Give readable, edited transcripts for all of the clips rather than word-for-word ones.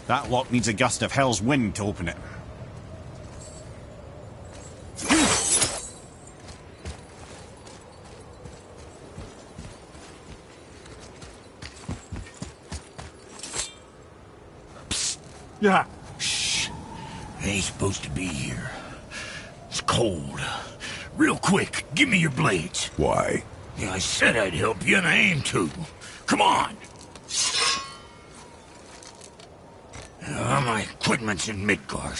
That lock needs a gust of hell's wind to open it. Yeah. Shh. I ain't supposed to be here. It's cold. Real quick, give me your blades. Why? Yeah, I said I'd help you, and I aim to. Come on! My equipment's in Midgard.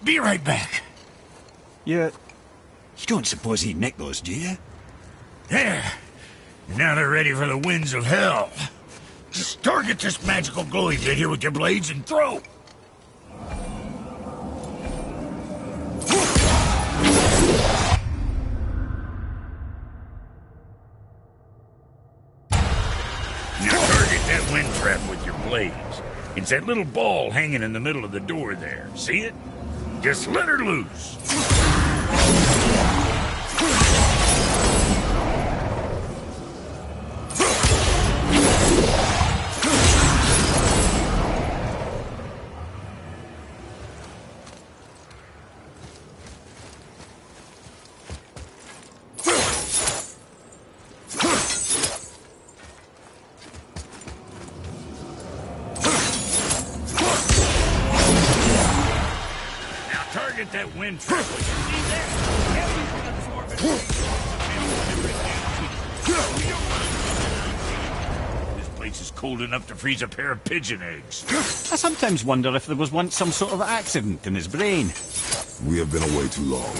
Be right back. You don't suppose he nicked those, do you? There. Now they're ready for the winds of hell. Just target this magical glowy bit here with your blades and throw. Now target that wind trap with your blades. It's that little ball hanging in the middle of the door there. See it? Just let her loose. Target that wind trap. See there? This place is cold enough to freeze a pair of pigeon eggs. I sometimes wonder if there was once some sort of accident in his brain. We have been away too long.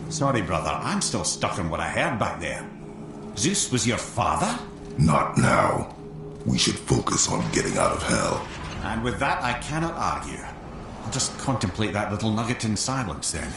Sorry, brother, I'm still stuck on what I heard back there. Zeus was your father? Not now. We should focus on getting out of hell. And with that, I cannot argue. I'll just contemplate that little nugget in silence then.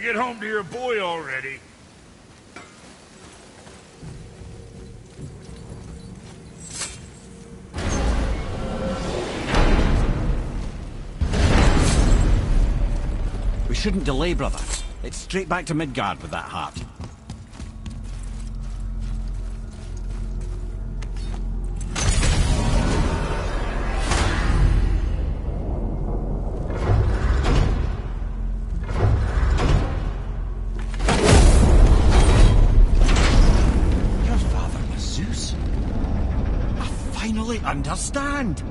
get home to your boy already. We shouldn't delay, brother. It's straight back to Midgard with that heart. Your father was Zeus? I finally understand.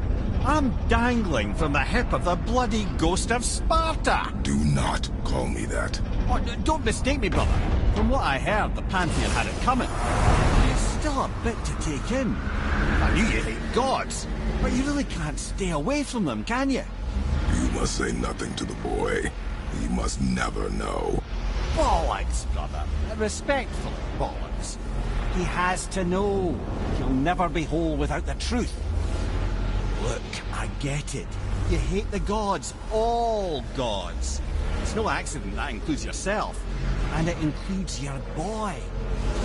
I'm dangling from the hip of the bloody ghost of Sparta! Do not call me that. Oh, don't mistake me, brother. From what I heard, the Pantheon had it coming. It's still a bit to take in. I knew you hate gods, but you really can't stay away from them, can you? You must say nothing to the boy. He must never know. Bollocks, brother. Respectfully, bollocks. He has to know. He'll never be whole without the truth. Look, I get it. You hate the gods. All gods. It's no accident that includes yourself. And it includes your boy.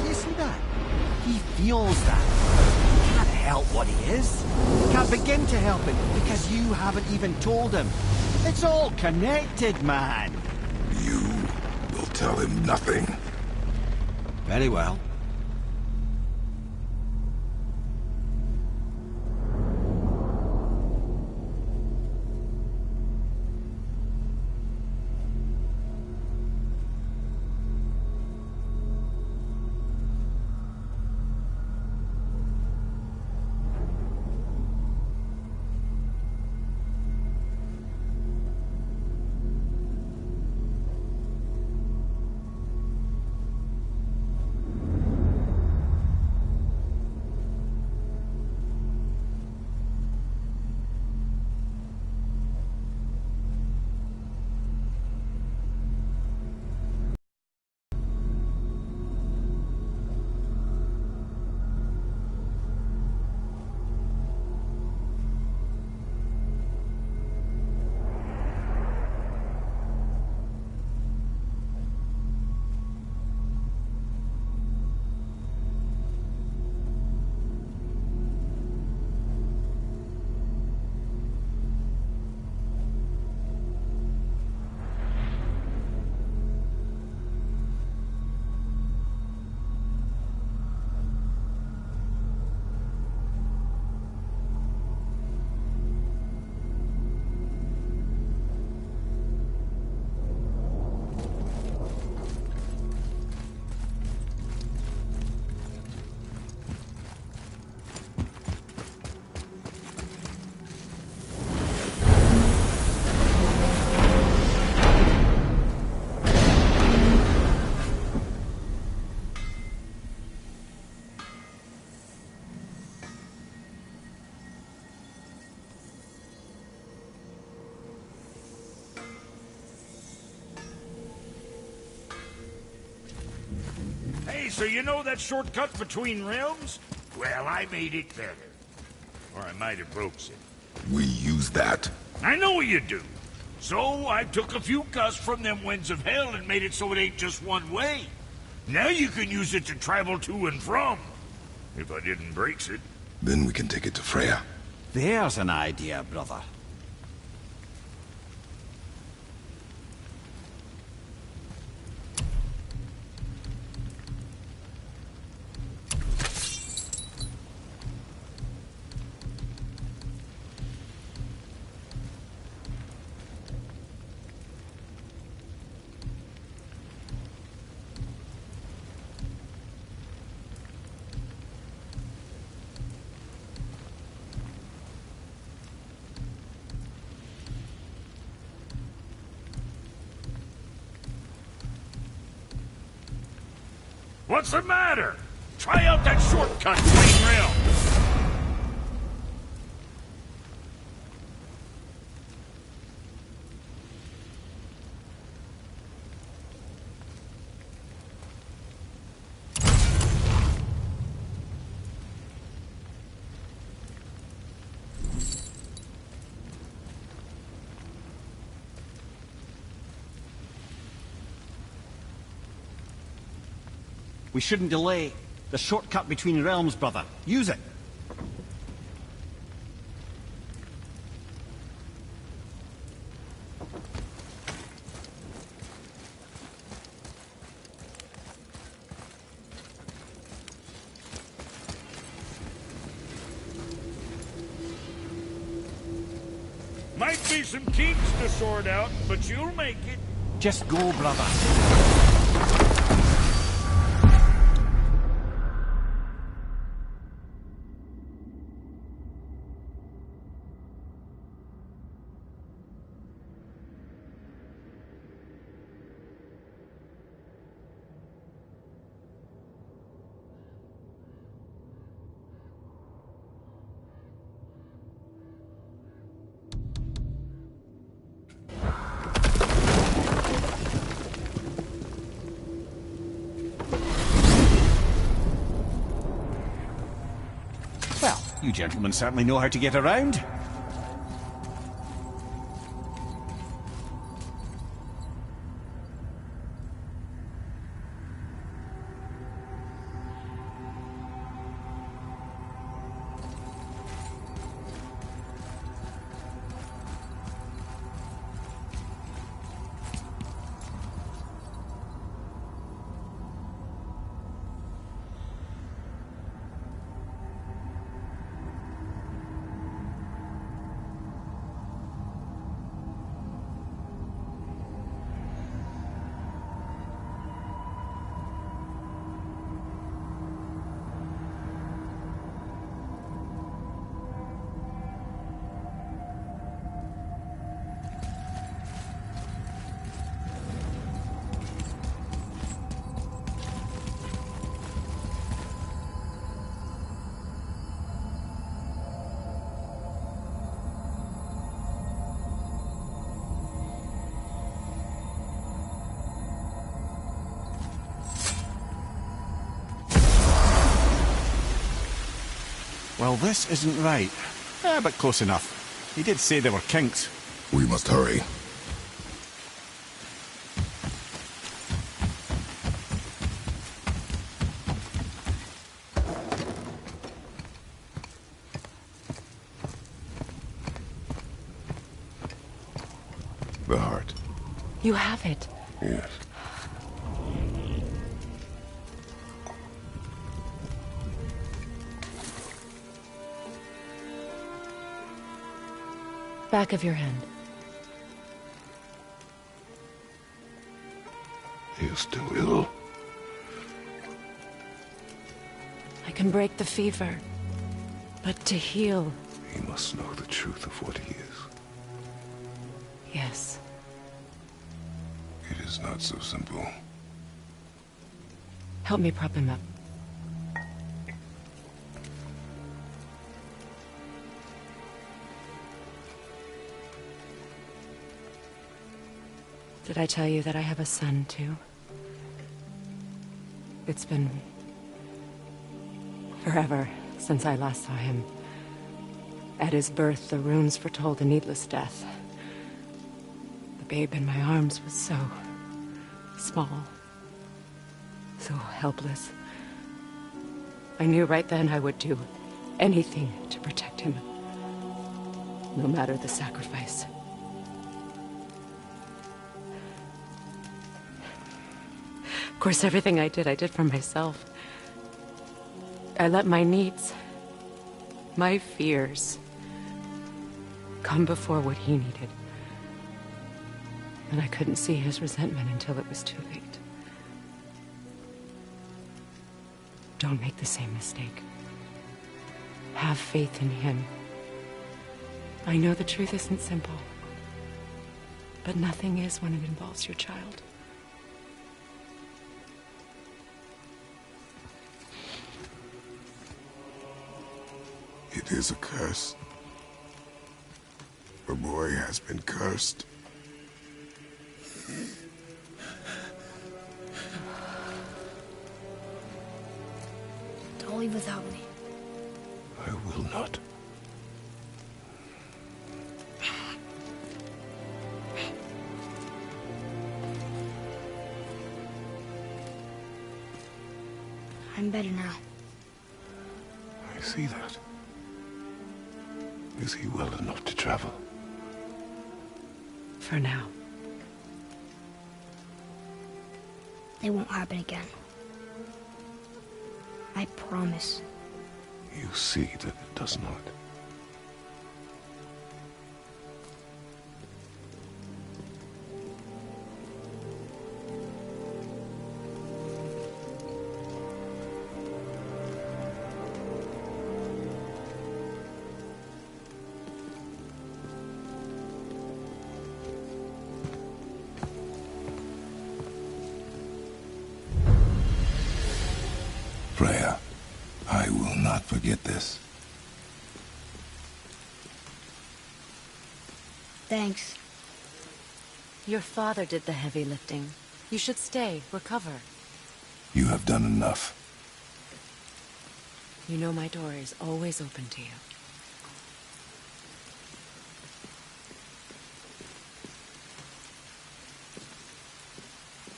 You see that? He feels that. He can't help what he is. He can't begin to help it because you haven't even told him. It's all connected, man. You will tell him nothing. Very well. Hey, so you know that shortcut between realms? Well, I made it better. Or I might have broke it. We use that. I know you do. So I took a few cuss from them winds of hell and made it so it ain't just one way. Now you can use it to travel to and from. If I didn't break it. Then we can take it to Freya. There's an idea, brother. What's the matter? Try out that shortcut between realms. We shouldn't delay. The shortcut between realms, brother. Use it. Might be some kinks to sort out, but you'll make it. Just go, brother. Well, you gentlemen certainly know how to get around. Well, this isn't right. But close enough. He did say there were kinks. We must hurry. The heart. You have it. Yes. Back of your hand. He is still ill. I can break the fever. But to heal... He must know the truth of what he is. Yes. It is not so simple. Help me prop him up. Did I tell you that I have a son, too? It's been... forever since I last saw him. At his birth, the runes foretold a needless death. The babe in my arms was so... small. So helpless. I knew right then I would do anything to protect him. No matter the sacrifice. Of course, everything I did for myself. I let my needs, my fears, come before what he needed. And I couldn't see his resentment until it was too late. Don't make the same mistake. Have faith in him. I know the truth isn't simple, but nothing is when it involves your child. It is a curse. The boy has been cursed. Don't leave without me. I will not. I'm better now. I see that. Is he well enough to travel? For now. It won't happen again. I promise. You see that it does not. Freya, I will not forget this. Thanks. Your father did the heavy lifting. You should stay, recover. You have done enough. You know my door is always open to you.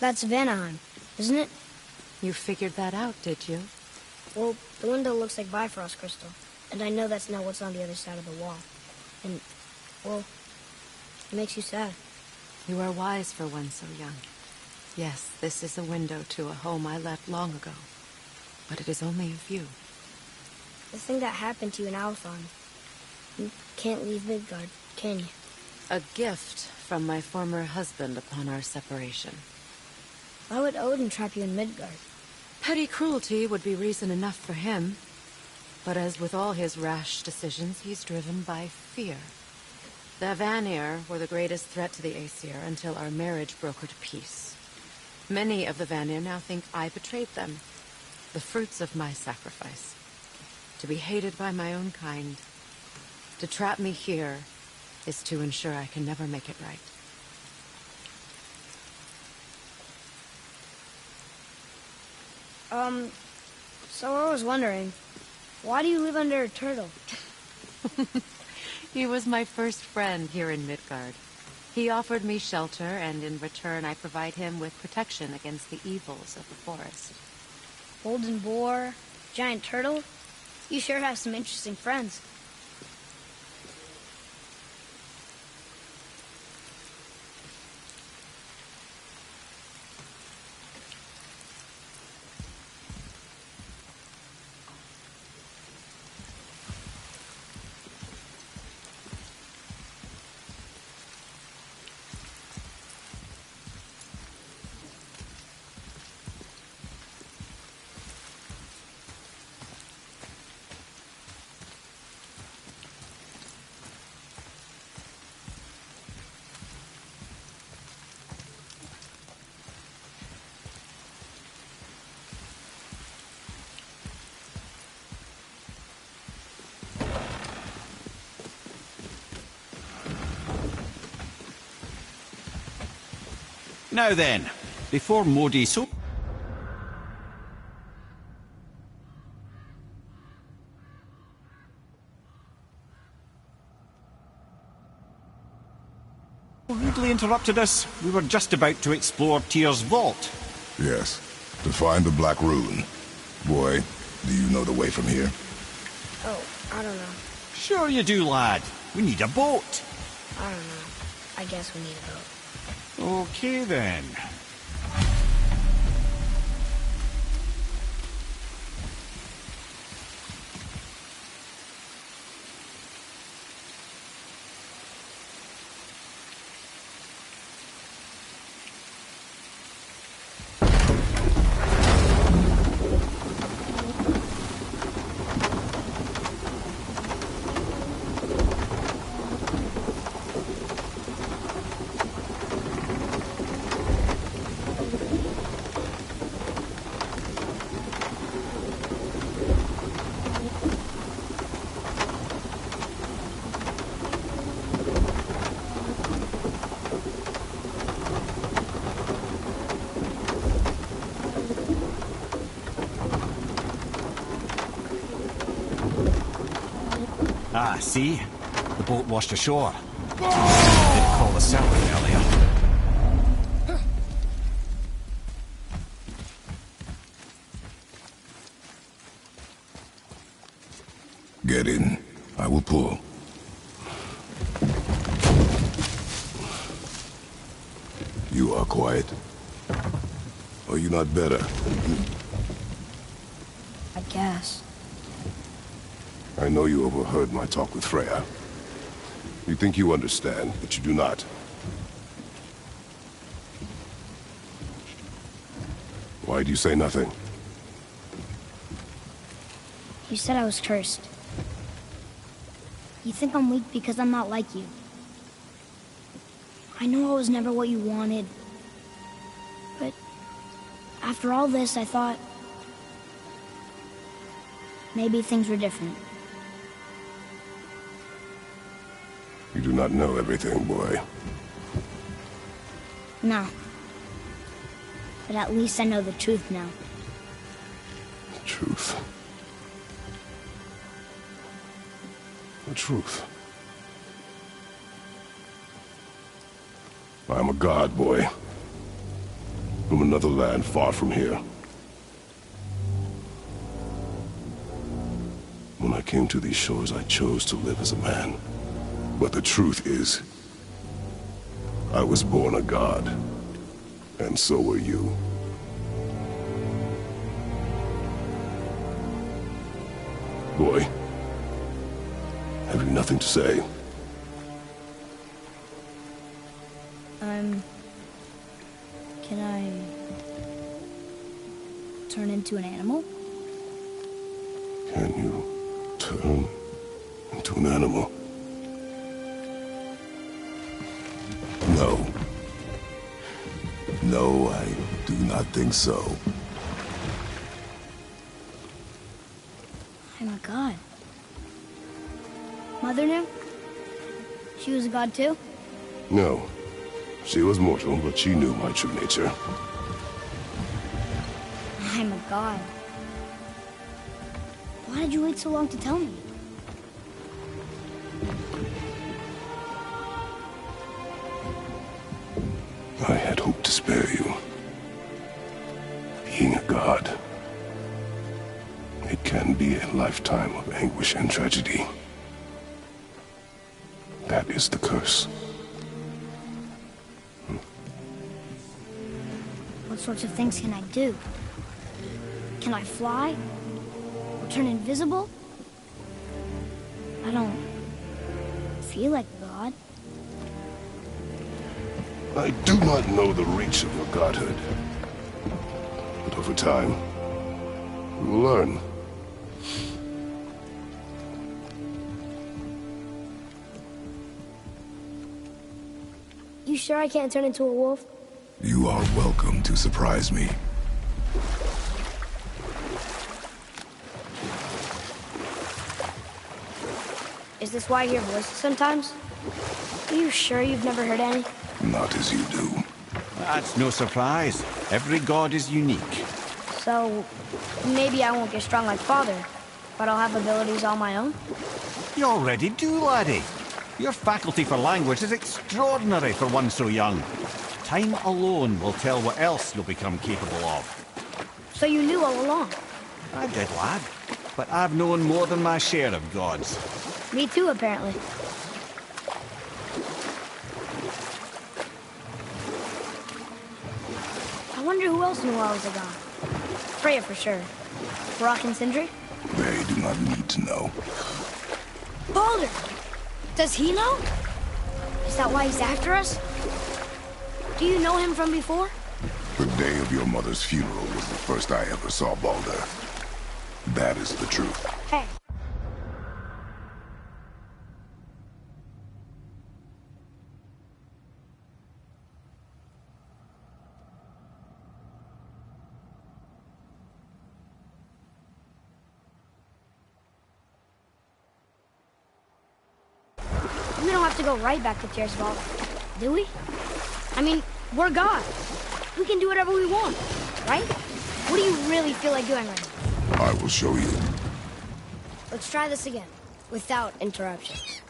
That's Vanaheim, isn't it? You figured that out, did you? Well, the window looks like Bifrost crystal, and I know that's not what's on the other side of the wall. And, well, it makes you sad. You are wise for one so young. Yes, this is a window to a home I left long ago. But it is only a view. The thing that happened to you in Althon, you can't leave Midgard, can you? A gift from my former husband upon our separation. Why would Odin trap you in Midgard? Petty cruelty would be reason enough for him. But as with all his rash decisions, he's driven by fear. The Vanir were the greatest threat to the Aesir until our marriage brokered peace. Many of the Vanir now think I betrayed them. The fruits of my sacrifice. To be hated by my own kind. To trap me here is to ensure I can never make it right. So I was wondering, why do you live under a turtle? He was my first friend here in Midgard. He offered me shelter, and in return I provide him with protection against the evils of the forest. Golden boar, giant turtle? You sure have some interesting friends. Now then, before Modi so rudely interrupted us, we were just about to explore Tyr's vault. Yes, to find the Black Rune. Boy, do you know the way from here? Oh, I don't know. Sure you do, lad. We need a boat. I don't know. I guess we need a boat. Okay then. Ah, see? The boat washed ashore. Didn't call the serpent earlier. Get in. I will pull. You are quiet. Are you not better? I guess. I know you overheard my talk with Freya. You think you understand, but you do not. Why do you say nothing? You said I was cursed. You think I'm weak because I'm not like you. I know I was never what you wanted. But after all this, I thought maybe things were different. You do not know everything, boy. No. But at least I know the truth now. The truth. The truth. I am a god, boy. From another land far from here. When I came to these shores, I chose to live as a man. But the truth is, I was born a god. And so were you. Boy, have you nothing to say? Can I turn into an animal? Can you turn into an animal? No. No, I do not think so. I'm a god. Mother knew? She was a god too? No. She was mortal, but she knew my true nature. I'm a god. Why did you wait so long to tell me? I had hoped to spare you. Being a god, it can be a lifetime of anguish and tragedy. That is the curse. What sorts of things can I do? Can I fly? Or turn invisible? I don't feel like a god. I do not know the reach of your godhood. But over time, we will learn. You sure I can't turn into a wolf? You are welcome to surprise me. Is this why I hear voices sometimes? Are you sure you've never heard any? Not as you do. That's no surprise. Every god is unique. So, maybe I won't get strong like Father, but I'll have abilities all my own? You already do, laddie. Your faculty for language is extraordinary for one so young. Time alone will tell what else you'll become capable of. So you knew all along? I did, lad. But I've known more than my share of gods. Me too, apparently. I wonder who else knew I was a god. Freya for sure. Brock and Sindri? They do not need to know. Baldur! Does he know? Is that why he's after us? Do you know him from before? The day of your mother's funeral was the first I ever saw Baldur. That is the truth. Hey. We don't have to go right back to Tiersvald, do we? I mean, we're God. We can do whatever we want, right? What do you really feel like doing right now? I will show you. Let's try this again, without interruptions.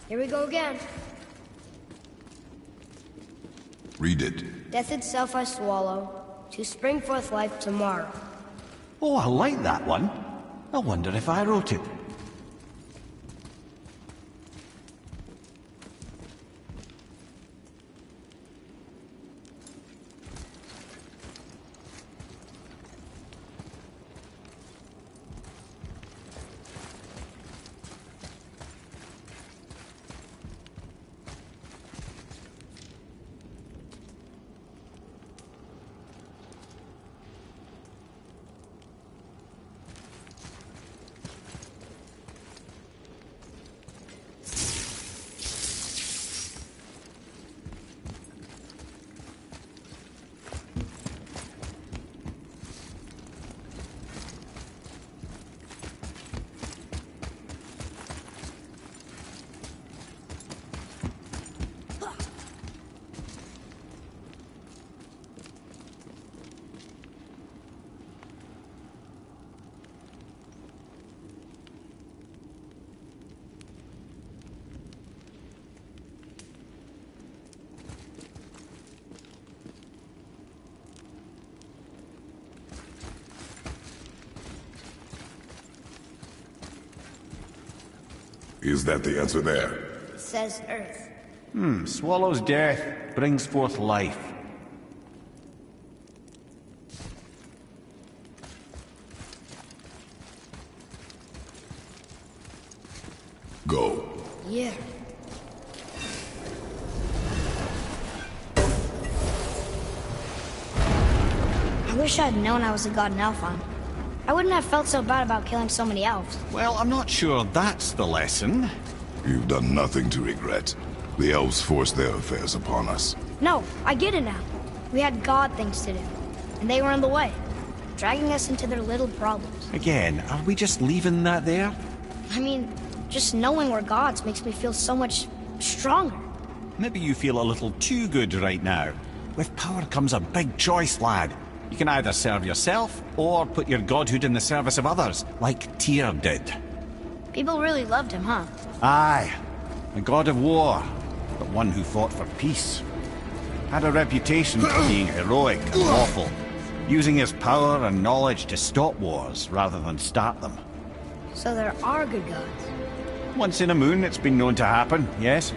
Here we go again. Read it. Death itself I swallow, to spring forth life tomorrow. Oh, I like that one. I wonder if I wrote it. Is that the answer there? It says Earth. Swallows death, brings forth life. Go. Yeah. I wish I'd known I was a god in Alphon. I wouldn't have felt so bad about killing so many elves. Well, I'm not sure that's the lesson. You've done nothing to regret. The elves forced their affairs upon us. No, I get it now. We had god things to do, and they were in the way, dragging us into their little problems. Again, are we just leaving that there? I mean, just knowing we're gods makes me feel so much stronger. Maybe you feel a little too good right now. With power comes a big choice, lad. You can either serve yourself, or put your godhood in the service of others, like Tyr did. People really loved him, huh? Aye, a god of war, but one who fought for peace. Had a reputation for being heroic and lawful, using his power and knowledge to stop wars rather than start them. So there are good gods. Once in a moon, it's been known to happen, yes?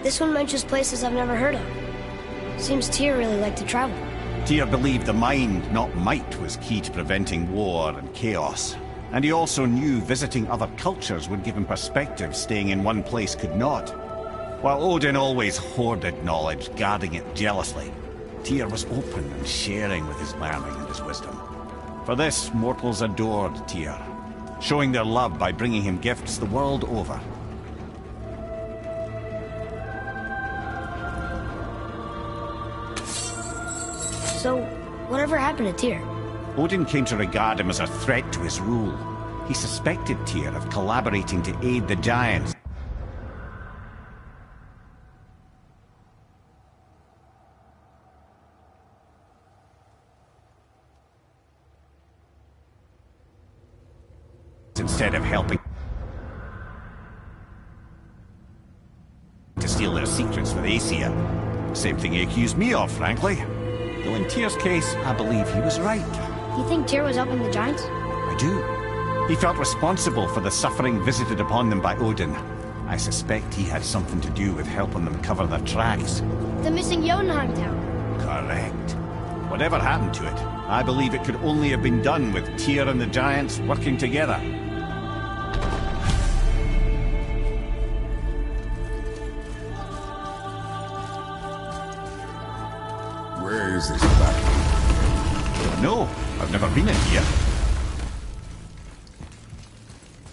This one mentions places I've never heard of. Seems Tyr really liked to travel. Tyr believed the mind, not might, was key to preventing war and chaos. And he also knew visiting other cultures would give him perspective staying in one place could not. While Odin always hoarded knowledge, guarding it jealously, Tyr was open and sharing with his learning and his wisdom. For this, mortals adored Tyr, showing their love by bringing him gifts the world over. So, whatever happened to Tyr? Odin came to regard him as a threat to his rule. He suspected Tyr of collaborating to aid the giants. Instead of helping to steal their secrets for the Aesir. Same thing he accused me of, frankly. Though in Tyr's case, I believe he was right. You think Tyr was helping the giants? I do. He felt responsible for the suffering visited upon them by Odin. I suspect he had something to do with helping them cover their tracks. The missing Jotunheim tower. Correct. Whatever happened to it, I believe it could only have been done with Tyr and the giants working together. Where is this battle? No, I've never been in here.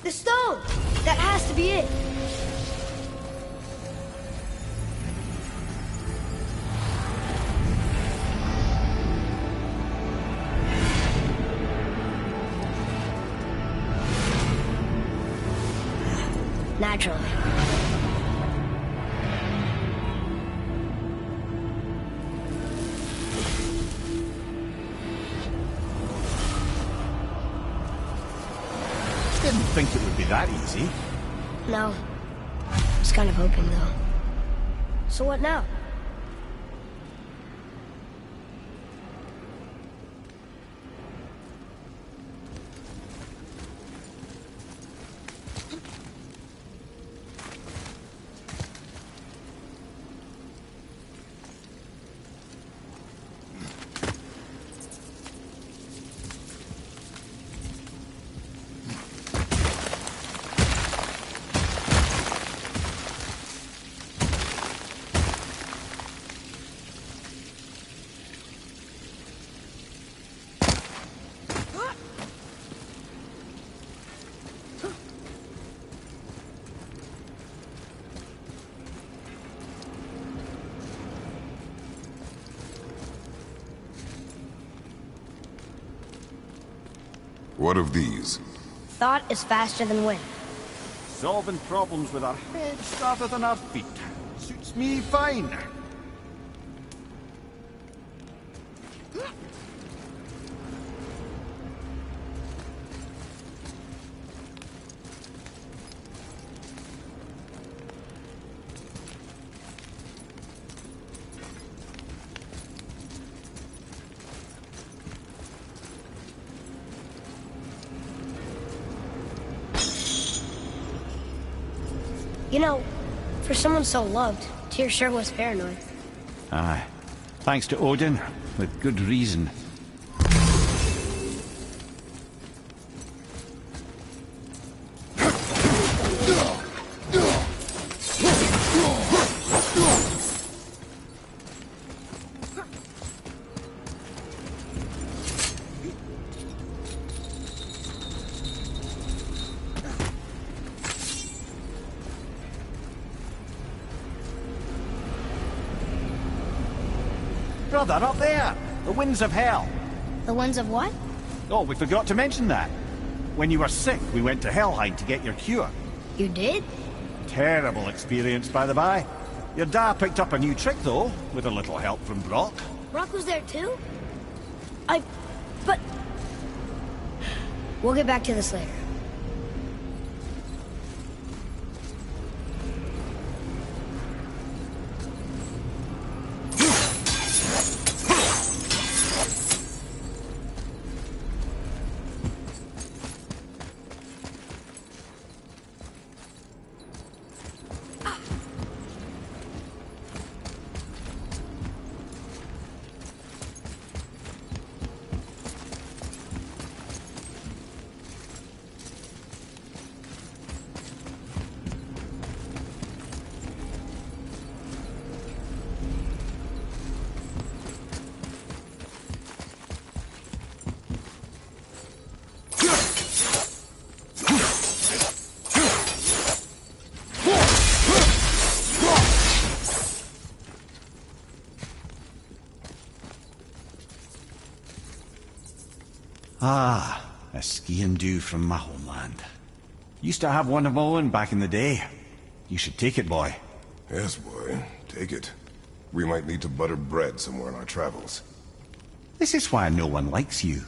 The stone! That has to be it! Naturally. Didn't think it would be that easy. No. I was kind of hoping, though. So what now? What of these? Thought is faster than wind. Solving problems with our heads rather than our feet. Suits me fine. You know, for someone so loved, Tyr sure was paranoid. Aye. Thanks to Odin, with good reason. Brother, up there! The winds of hell! The winds of what? Oh, we forgot to mention that. When you were sick, we went to Helheim to get your cure. You did? Terrible experience, by the by. Your dad picked up a new trick, though, with a little help from Brock. Brock was there too? But... We'll get back to this later. Ah, a skiing dew from my homeland. Used to have one of my own back in the day. You should take it, boy. Yes, boy. Take it. We might need to butter bread somewhere in our travels. This is why no one likes you.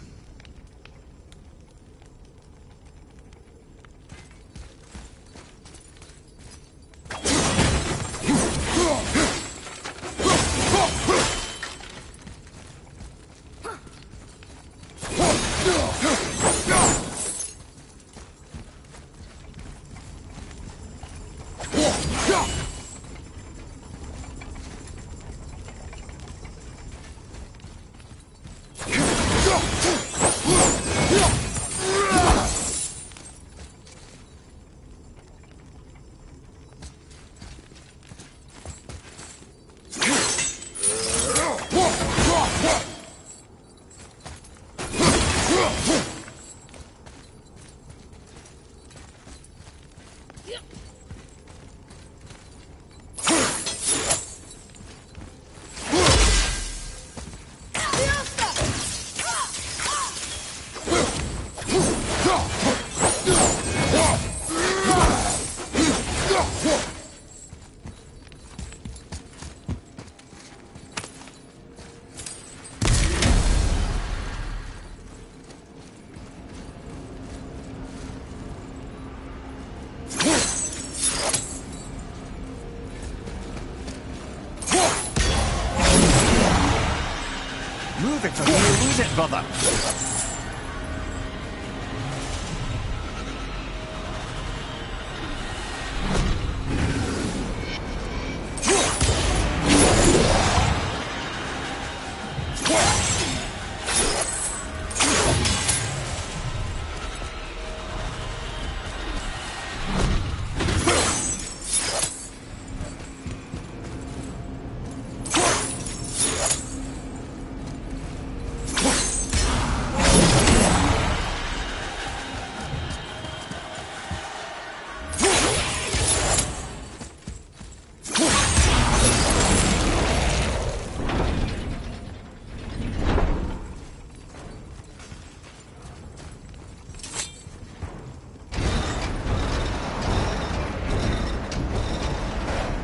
Move it or you lose it, brother.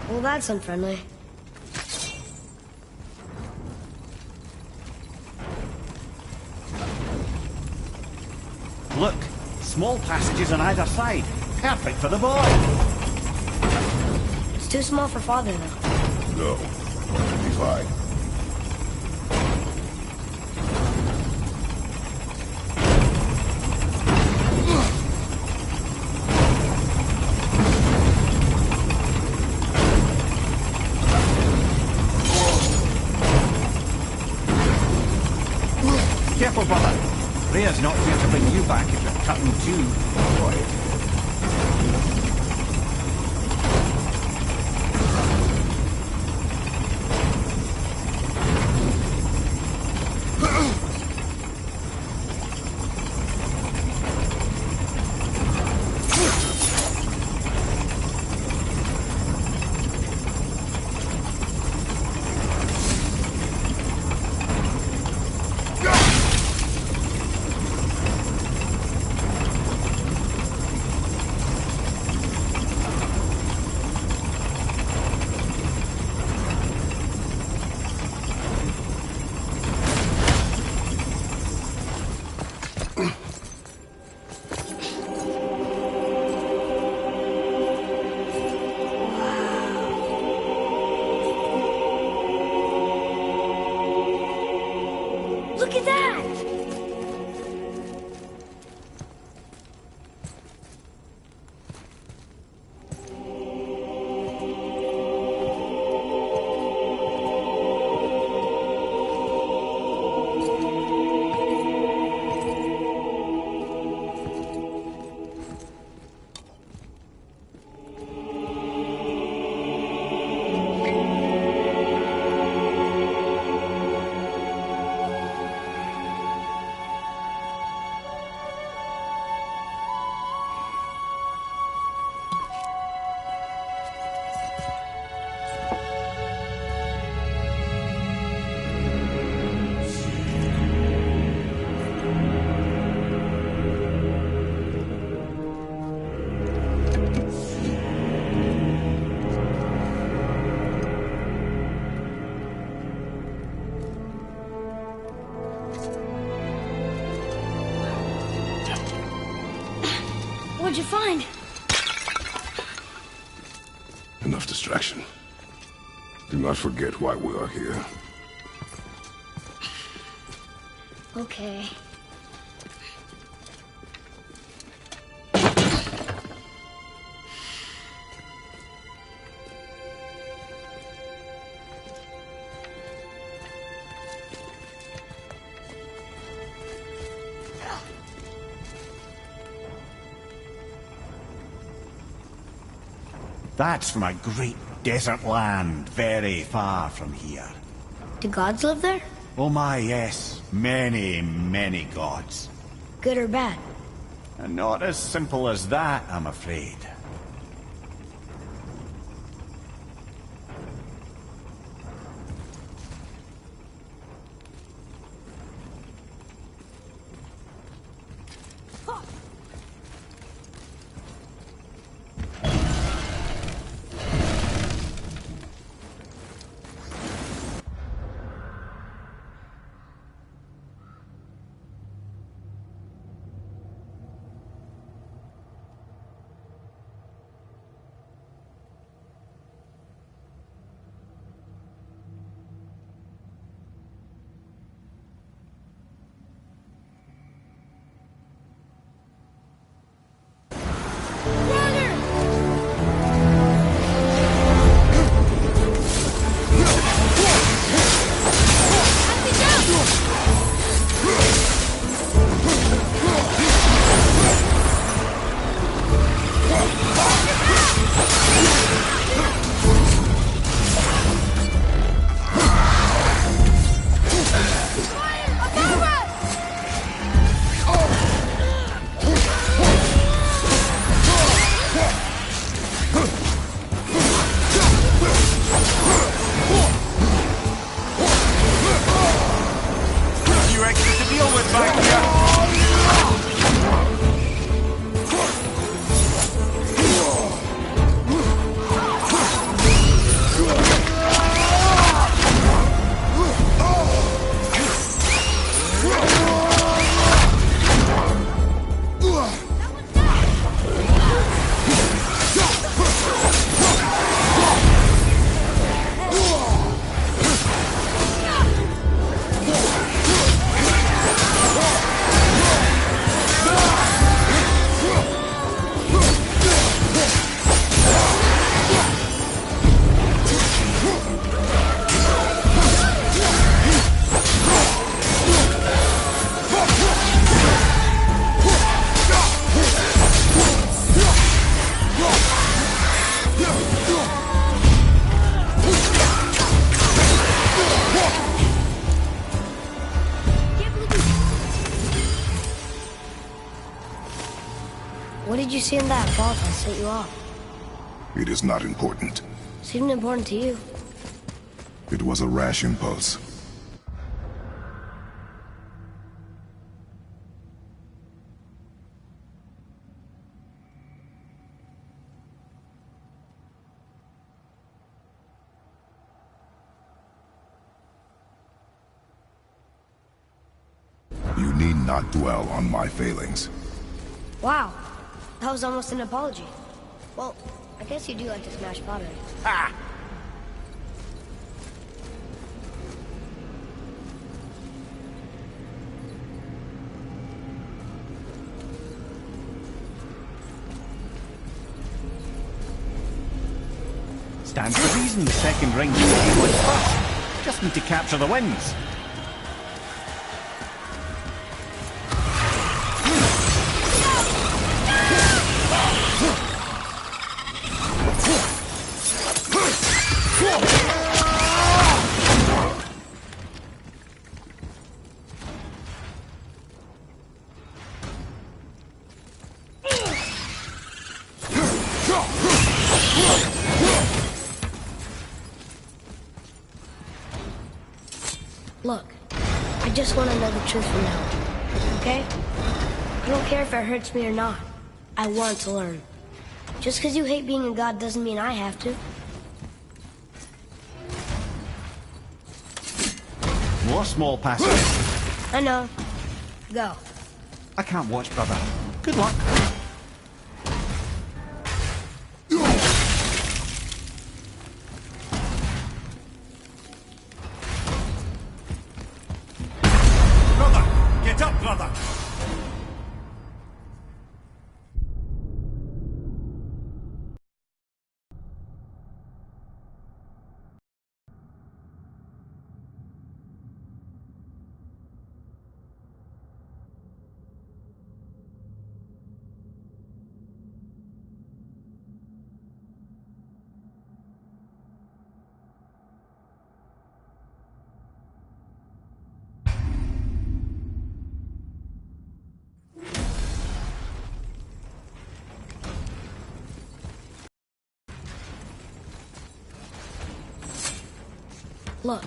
Well, that's unfriendly. Look, small passages on either side. Perfect for the boy. It's too small for Father, though. No. It'll be fine. Careful, brother. Rhea's not here to bring you back if you're cutting too. Quiet. Look at that! What'd you find? Enough distraction. Do not forget why we are here. Okay. That's from a great desert land, very far from here. Do gods live there? Oh my, yes. Many, many gods. Good or bad? And not as simple as that, I'm afraid. did you see in that vault that set you off? It is not important. Seemed important to you. It was a rash impulse. You need not dwell on my failings. Wow, that was almost an apology. Well, I guess you do like to smash pottery. Ah! Stands to reason the second ring was first. Just need to capture the wins. Look, I just want to know the truth from now on, okay? I don't care if it hurts me or not. I want to learn. Just because you hate being a god doesn't mean I have to. More small passages. I know. Go. I can't watch, brother. Good luck. Brother! Get up, brother! Look,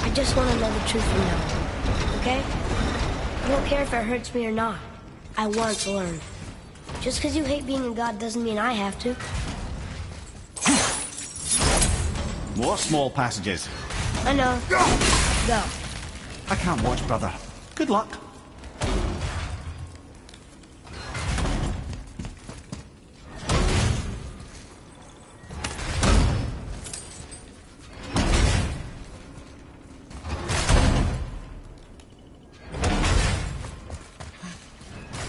I just want to know the truth from now on, okay? I don't care if it hurts me or not. I want to learn. Just because you hate being a god doesn't mean I have to. More small passages. I know. Go. I can't watch, brother. Good luck.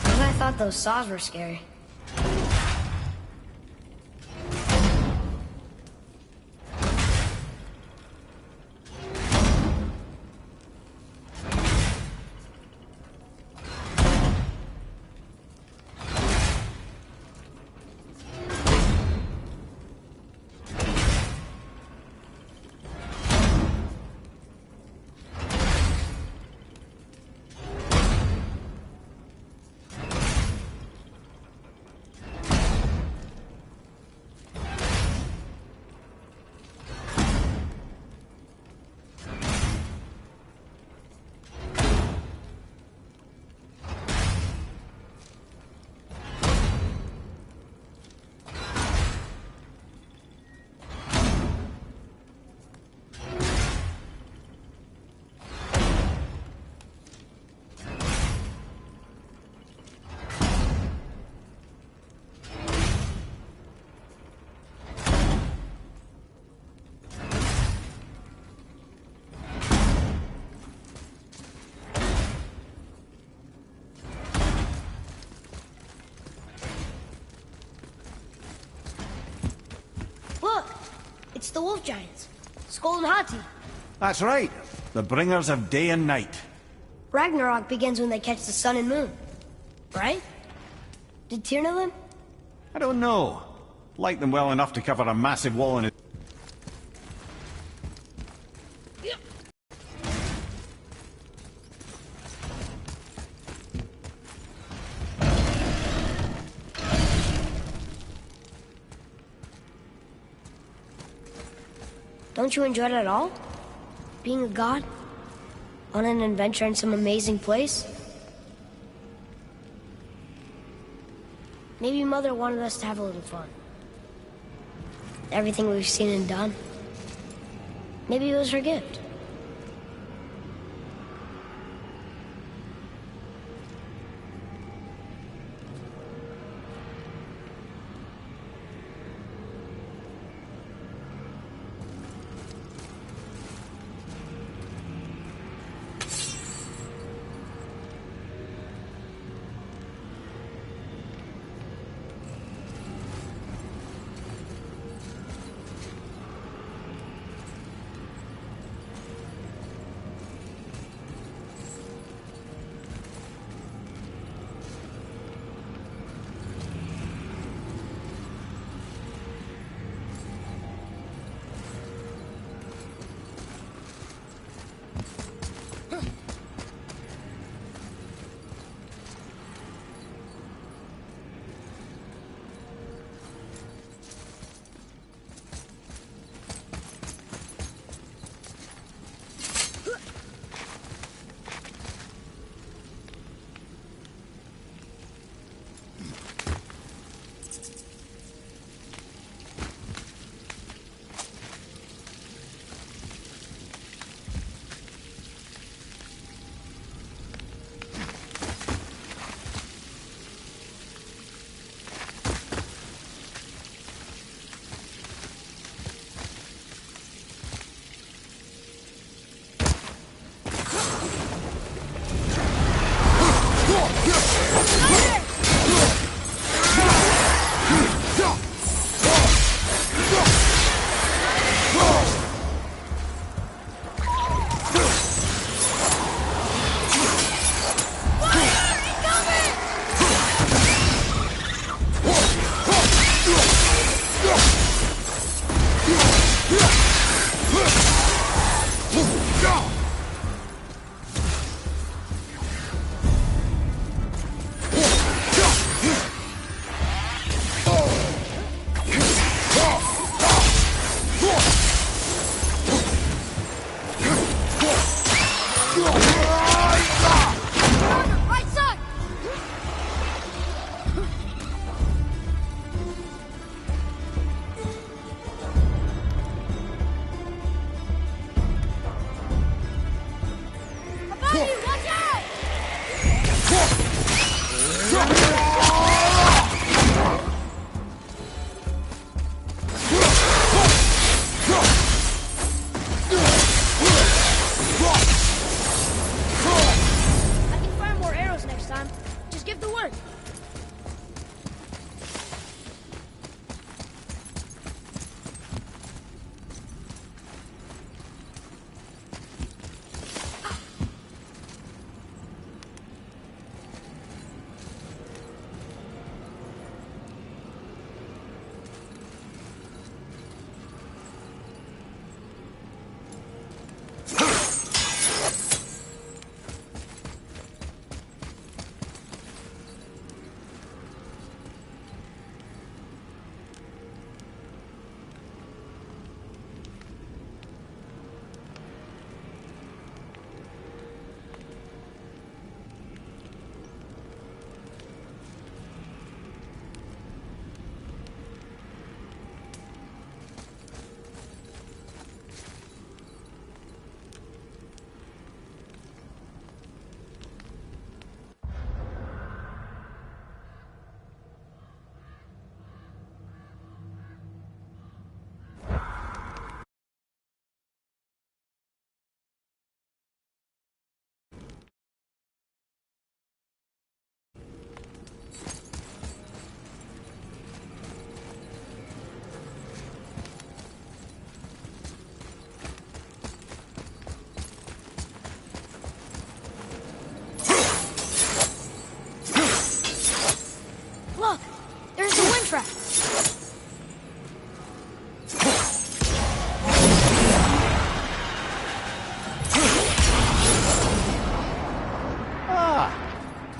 I thought those saws were scary. It's the wolf giants. Skull and Hati. That's right. The bringers of day and night. Ragnarok begins when they catch the sun and moon. Right? Did Tyr know them? I don't know. Like them well enough to cover a massive wall in it. Don't you enjoy it at all? Being a god? On an adventure in some amazing place? Maybe Mother wanted us to have a little fun. Everything we've seen and done. Maybe it was her gift.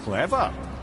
Clever.